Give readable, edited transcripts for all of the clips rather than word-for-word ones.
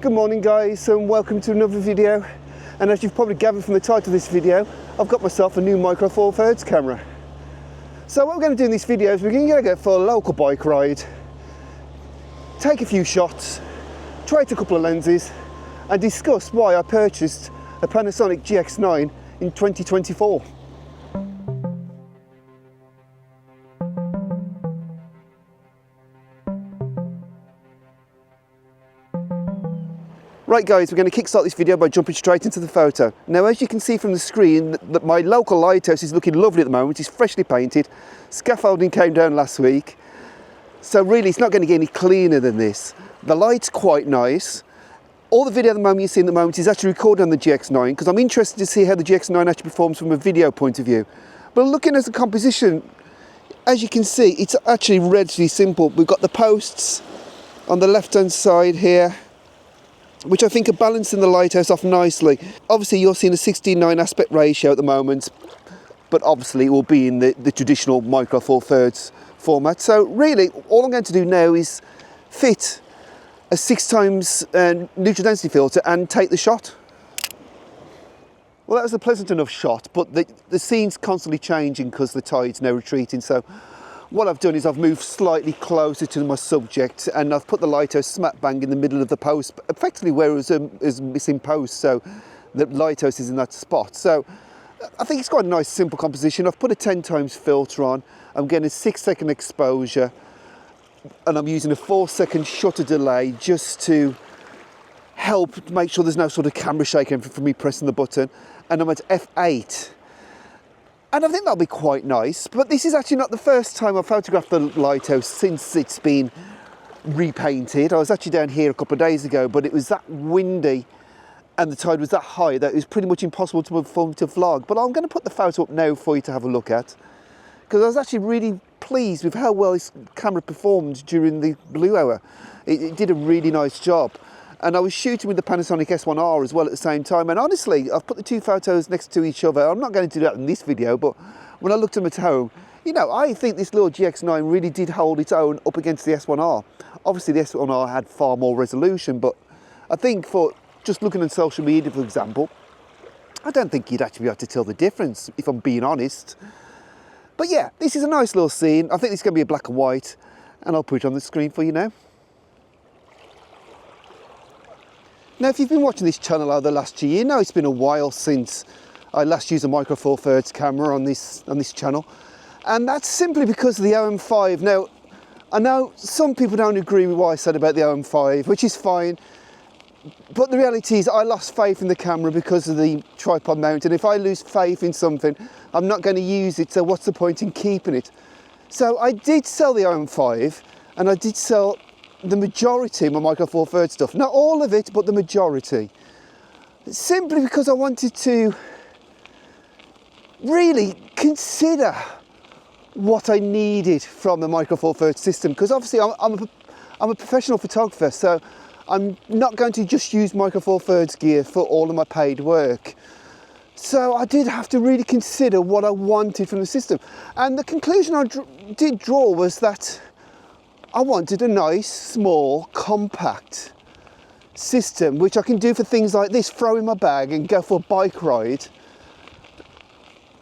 Good morning guys, and welcome to another video. And as you've probably gathered from the title of this video, I've got myself a new Micro Four Thirds camera. So what we're going to do in this video is we're going to go for a local bike ride, take a few shots, trade a couple of lenses, and discuss why I purchased a Panasonic GX9 in 2024. Right guys, we're going to kickstart this video by jumping straight into the photo. Now as you can see from the screen, that my local lighthouse is looking lovely at the moment. It's freshly painted. Scaffolding came down last week. So really it's not going to get any cleaner than this. The light's quite nice. All the video at the moment you see at the moment is actually recorded on the GX9 because I'm interested to see how the GX9 actually performs from a video point of view. But looking at the composition, as you can see, it's actually relatively simple. We've got the posts on the left hand side here, which I think are balancing the lighthouse off nicely. Obviously you're seeing a 16:9 aspect ratio at the moment, but obviously it will be in the traditional Micro Four Thirds format. So really all I'm going to do now is fit a 6x neutral density filter and take the shot. Well, that was a pleasant enough shot, but the scene's constantly changing because the tide's now retreating. So what I've done is I've moved slightly closer to my subject and I've put the lighthouse smack bang in the middle of the post, effectively where it was a missing post, so the lighthouse is in that spot. So I think it's quite a nice simple composition. I've put a 10x filter on, I'm getting a 6-second exposure, and I'm using a 4-second shutter delay just to help make sure there's no sort of camera shaking from me pressing the button, and I'm at f8. And I think that'll be quite nice, but this is actually not the first time I've photographed the lighthouse since it's been repainted. I was actually down here a couple of days ago, but it was that windy and the tide was that high that it was pretty much impossible to vlog. But I'm going to put the photo up now for you to have a look at, because I was actually really pleased with how well this camera performed during the blue hour. It did a really nice job. And I was shooting with the Panasonic S1R as well at the same time. And honestly, I've put the two photos next to each other. I'm not going to do that in this video, but when I looked at them at home, you know, I think this little GX9 really did hold its own up against the S1R. Obviously, the S1R had far more resolution, but I think for just looking on social media, for example, I don't think you'd actually be able to tell the difference, if I'm being honest. But yeah, this is a nice little scene. I think it's going to be a black and white, and I'll put it on the screen for you now. Now, if you've been watching this channel over the last year, you know it's been a while since I last used a Micro Four Thirds camera on this channel, and that's simply because of the OM5. Now, I know some people don't agree with what I said about the OM5, which is fine, but the reality is I lost faith in the camera because of the tripod mount, and if I lose faith in something, I'm not going to use it, so what's the point in keeping it? So I did sell the OM5, and I did sell the majority of my Micro Four Thirds stuff. Not all of it, but the majority. Simply because I wanted to really consider what I needed from the Micro Four Thirds system. Because obviously I'm a professional photographer, so I'm not going to just use Micro Four Thirds gear for all of my paid work. So I did have to really consider what I wanted from the system. And the conclusion I did draw was that I wanted a nice, small, compact system which I can do for things like this, throw in my bag and go for a bike ride,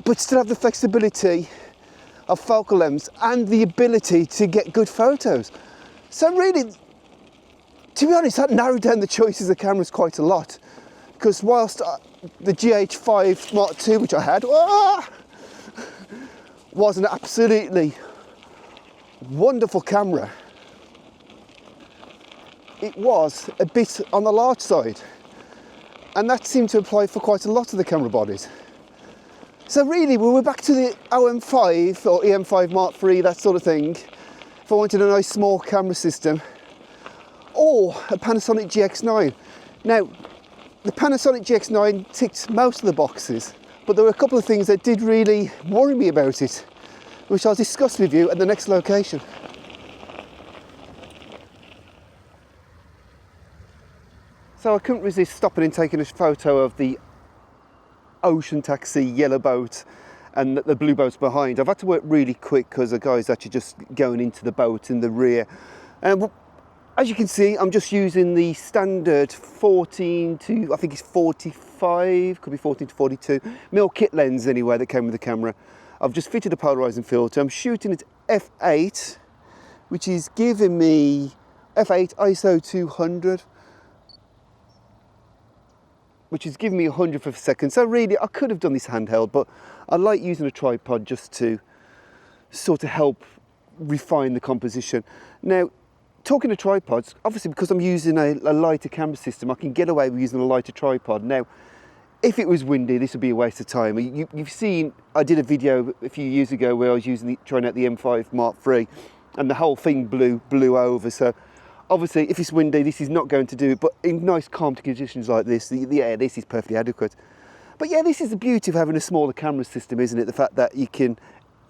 but still have the flexibility of focal lengths and the ability to get good photos. So really, to be honest, that narrowed down the choices of cameras quite a lot, because whilst the GH5 Mark II, which I had, was an absolutely wonderful camera, it was a bit on the large side, and that seemed to apply for quite a lot of the camera bodies. So really we were back to the OM5 or EM5 Mark III, that sort of thing, if I wanted a nice small camera system, or a Panasonic GX9. Now the Panasonic GX9 ticked most of the boxes, but there were a couple of things that did really worry me about it, which I'll discuss with you at the next location. So I couldn't resist stopping and taking a photo of the ocean taxi yellow boat and the blue boat's behind. I've had to work really quick because the guy's actually just going into the boat in the rear. And As you can see, I'm just using the standard 14 to, I think it's 45, could be 14 to 42 mil kit lens anyway that came with the camera. I've just fitted a polarizing filter. I'm shooting at f8, which is giving me f8 ISO 200, which is giving me 100th of a second. So really, I could have done this handheld, but I like using a tripod just to sort of help refine the composition. Now, talking to tripods, obviously because I'm using a lighter camera system, I can get away with using a lighter tripod. Now, if it was windy, this would be a waste of time. You've seen, I did a video a few years ago where I was trying out the M5 Mark III, and the whole thing blew over. So obviously, if it's windy, this is not going to do it. But in nice calm conditions like this, this is perfectly adequate. But yeah, this is the beauty of having a smaller camera system, isn't it? The fact that you can,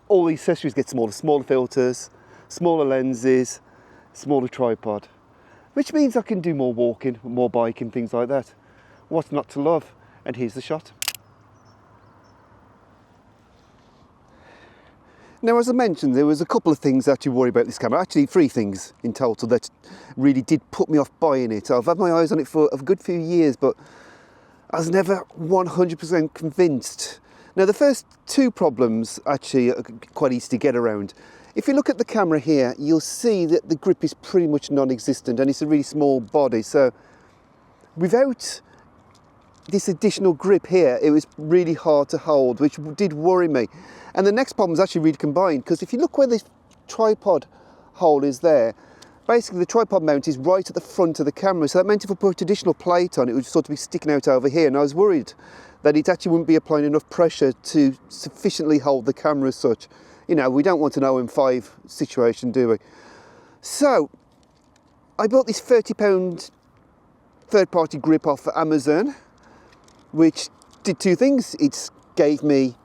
all the accessories get smaller filters, smaller lenses, smaller tripod, which means I can do more walking, more biking, things like that. What's not to love? And here's the shot. Now, as I mentioned, there was a couple of things that you worry about this camera. Actually, 3 things in total that really did put me off buying it. I've had my eyes on it for a good few years, but I was never 100% convinced. Now, the first 2 problems actually are quite easy to get around. If you look at the camera here, you'll see that the grip is pretty much non-existent, and it's a really small body. So without this additional grip here, it was really hard to hold, which did worry me. And the next problem is actually really combined, because if you look where this tripod hole is there, basically the tripod mount is right at the front of the camera. So that meant if I put additional plate on, it would sort of be sticking out over here. And I was worried that it actually wouldn't be applying enough pressure to sufficiently hold the camera as such. You know, we don't want an OM5 situation, do we? So I bought this £30 third-party grip off Amazon, which did 2 things. It gave me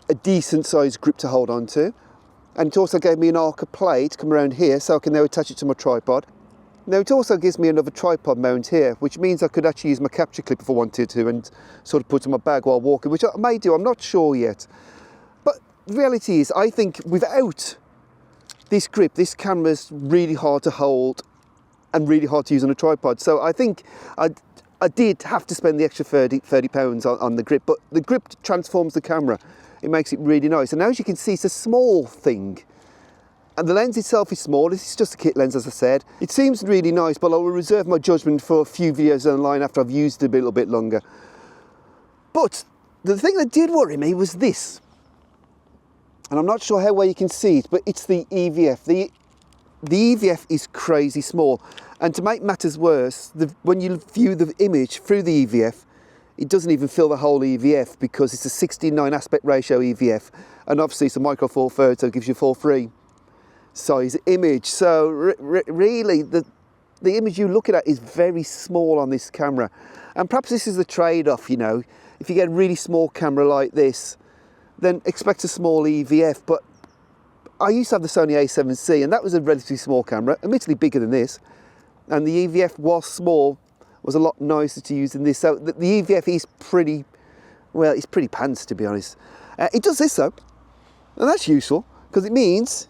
a decent sized grip to hold on to, and it also gave me an arc of plate come around here so I can now attach it to my tripod. Now, it also gives me another tripod mount here, which means I could actually use my capture clip if I wanted to and sort of put it in my bag while walking, which I may do, I'm not sure yet. But the reality is, I think without this grip, this camera's really hard to hold and really hard to use on a tripod. So I think I did have to spend the extra £30 on the grip, but the grip transforms the camera. It makes it really nice. And as you can see, it's a small thing. And the lens itself is small. This is just a kit lens, as I said. It seems really nice, but I will reserve my judgment for a few videos online after I've used it a little bit longer. But the thing that did worry me was this. And I'm not sure how well you can see it, but it's the EVF. The EVF is crazy small. And to make matters worse, when you view the image through the EVF, it doesn't even fill the whole EVF because it's a 16:9 aspect ratio EVF. And obviously it's a micro four photo, gives you a 4:3 size image. So really, the image you're looking at is very small on this camera. And perhaps this is the trade-off, you know. If you get a really small camera like this, then expect a small EVF. But I used to have the Sony A7C, and that was a relatively small camera, admittedly bigger than this. And the EVF, while small, was a lot nicer to use than this. So the EVF is pretty, well, it's pretty pants, to be honest. It does this though, and that's useful, because it means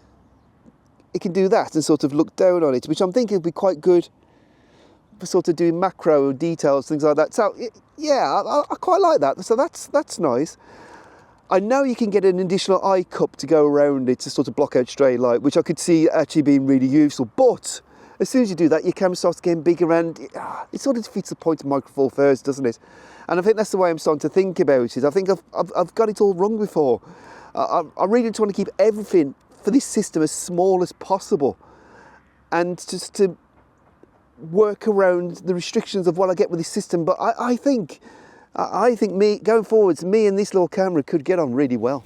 it can do that and sort of look down on it, which I'm thinking would be quite good for sort of doing macro details, things like that. So yeah, I quite like that. So that's nice. I know you can get an additional eye cup to go around it to sort of block out stray light, which I could see actually being really useful. But as soon as you do that, your camera starts getting bigger, and it sort of defeats the point of Micro Four Thirds, doesn't it? And I think that's the way I'm starting to think about it. I think I've got it all wrong before. I really just want to keep everything for this system as small as possible, and just to work around the restrictions of what I get with this system. But I think me going forwards, me and this little camera could get on really well.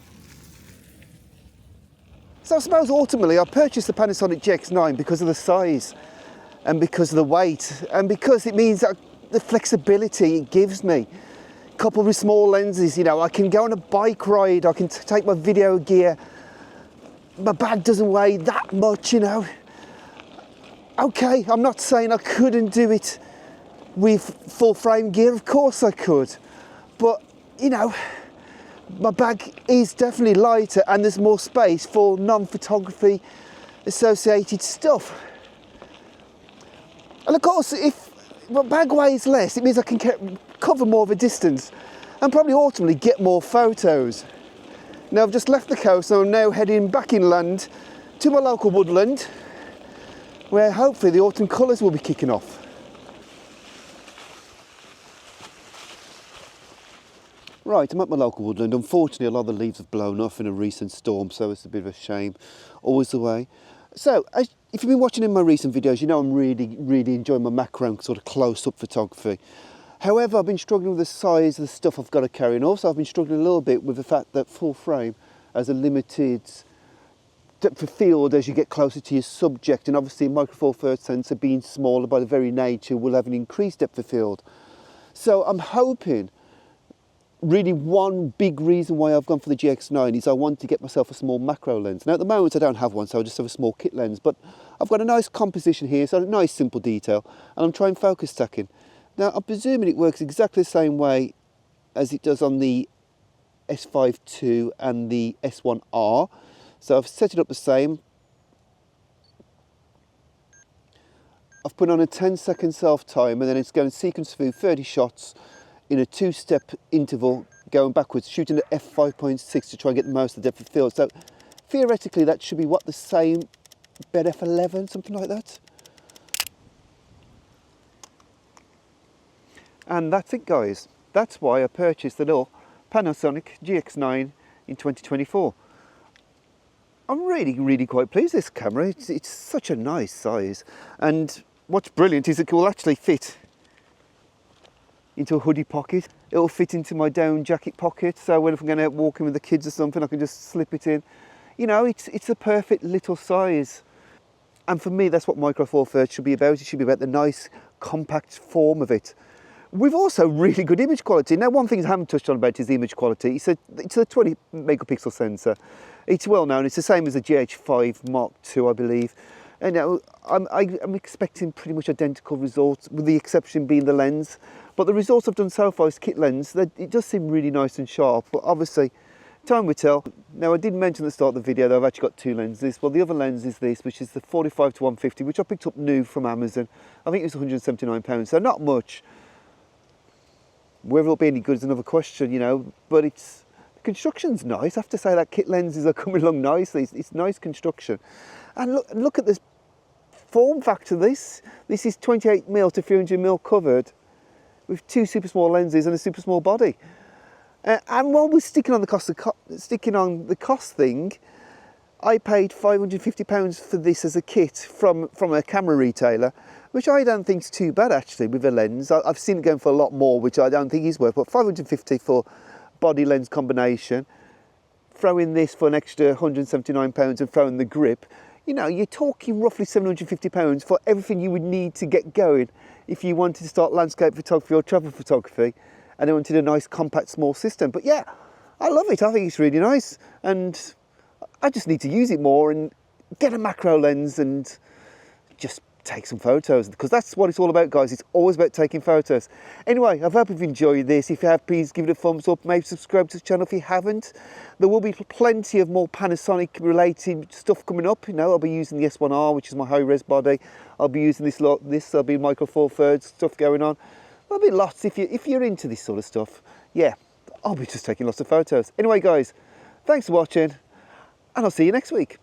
So I suppose ultimately I purchased the Panasonic GX9 because of the size and because of the weight and because it means that the flexibility it gives me, coupled with small lenses. You know, I can go on a bike ride, I can take my video gear, my bag doesn't weigh that much, you know. Okay, I'm not saying I couldn't do it with full frame gear, of course I could, but you know, my bag is definitely lighter and there's more space for non-photography associated stuff. And of course, if my bag weighs less, it means I can cover more of a distance and probably ultimately get more photos. Now I've just left the coast, so I'm now heading back inland to my local woodland, where hopefully the autumn colours will be kicking off. Right, I'm at my local woodland. Unfortunately, a lot of the leaves have blown off in a recent storm, so it's a bit of a shame. Always the way. So, if you've been watching in my recent videos, you know I'm really enjoying my macro sort of close-up photography. However, I've been struggling with the size of the stuff I've got to carry, and also I've been struggling a little bit with the fact that full frame has a limited depth of field as you get closer to your subject, and obviously micro four thirds sensor being smaller by the very nature will have an increased depth of field. So I'm hoping, really one big reason why I've gone for the GX9 is I want to get myself a small macro lens. Now at the moment I don't have one, so I just have a small kit lens, but I've got a nice composition here, so a nice simple detail, and I'm trying focus stacking. Now I'm presuming it works exactly the same way as it does on the S5 II and the S1R. So I've set it up the same. I've put on a 10-second self timer, and then it's going to sequence through 30 shots in a 2-step interval going backwards, shooting at f5.6 to try and get the most of the depth of field. So theoretically that should be what, the same bed f11, something like that. And that's it guys. That's why I purchased the little Panasonic GX9 in 2024. I'm really quite pleased with this camera. It's such a nice size, and what's brilliant is it will actually fit into a hoodie pocket. It'll fit into my down jacket pocket, so when if I'm going out walking with the kids or something, I can just slip it in. You know, it's a perfect little size. And for me, that's what micro four thirds should be about. It should be about the nice compact form of it. We've also really good image quality. Now, one thing I haven't touched on about is the image quality. It's a 20 megapixel sensor. It's well known. It's the same as the GH5 MK, I believe. And I'm expecting pretty much identical results, with the exception being the lens. But the results I've done so far is kit lens. It does seem really nice and sharp, but obviously time will tell. Now I did mention at the start of the video that I've actually got 2 lenses. Well, the other lens is this, which is the 45 to 150, which I picked up new from Amazon. I think it was £179, so not much. Whether it'll be any good is another question, you know, but the construction's nice. I have to say that kit lenses are coming along nicely. It's nice construction. And look at this form factor. This is 28mm to 300mm covered with 2 super small lenses and a super small body. And while we're sticking on the cost thing, I paid £550 for this as a kit from a camera retailer, which I don't think is too bad actually with a lens. I've seen it going for a lot more, which I don't think is worth, but £550 for body lens combination, throw in this for an extra £179 and throw in the grip, you know, you're talking roughly £750 for everything you would need to get going if you wanted to start landscape photography or travel photography and then wanted a nice compact small system. But yeah, I love it. I think it's really nice, and I just need to use it more and get a macro lens and just take some photos, because that's what it's all about, guys. It's always about taking photos. Anyway, I hope you've enjoyed this. If you have, please give it a thumbs up. Maybe subscribe to the channel if you haven't. There will be plenty of more Panasonic related stuff coming up. You know, I'll be using the S1R, which is my high-res body. I'll be using there'll be micro four thirds stuff going on. There'll be lots if you're into this sort of stuff. Yeah, I'll be just taking lots of photos. Anyway, guys, thanks for watching, and I'll see you next week.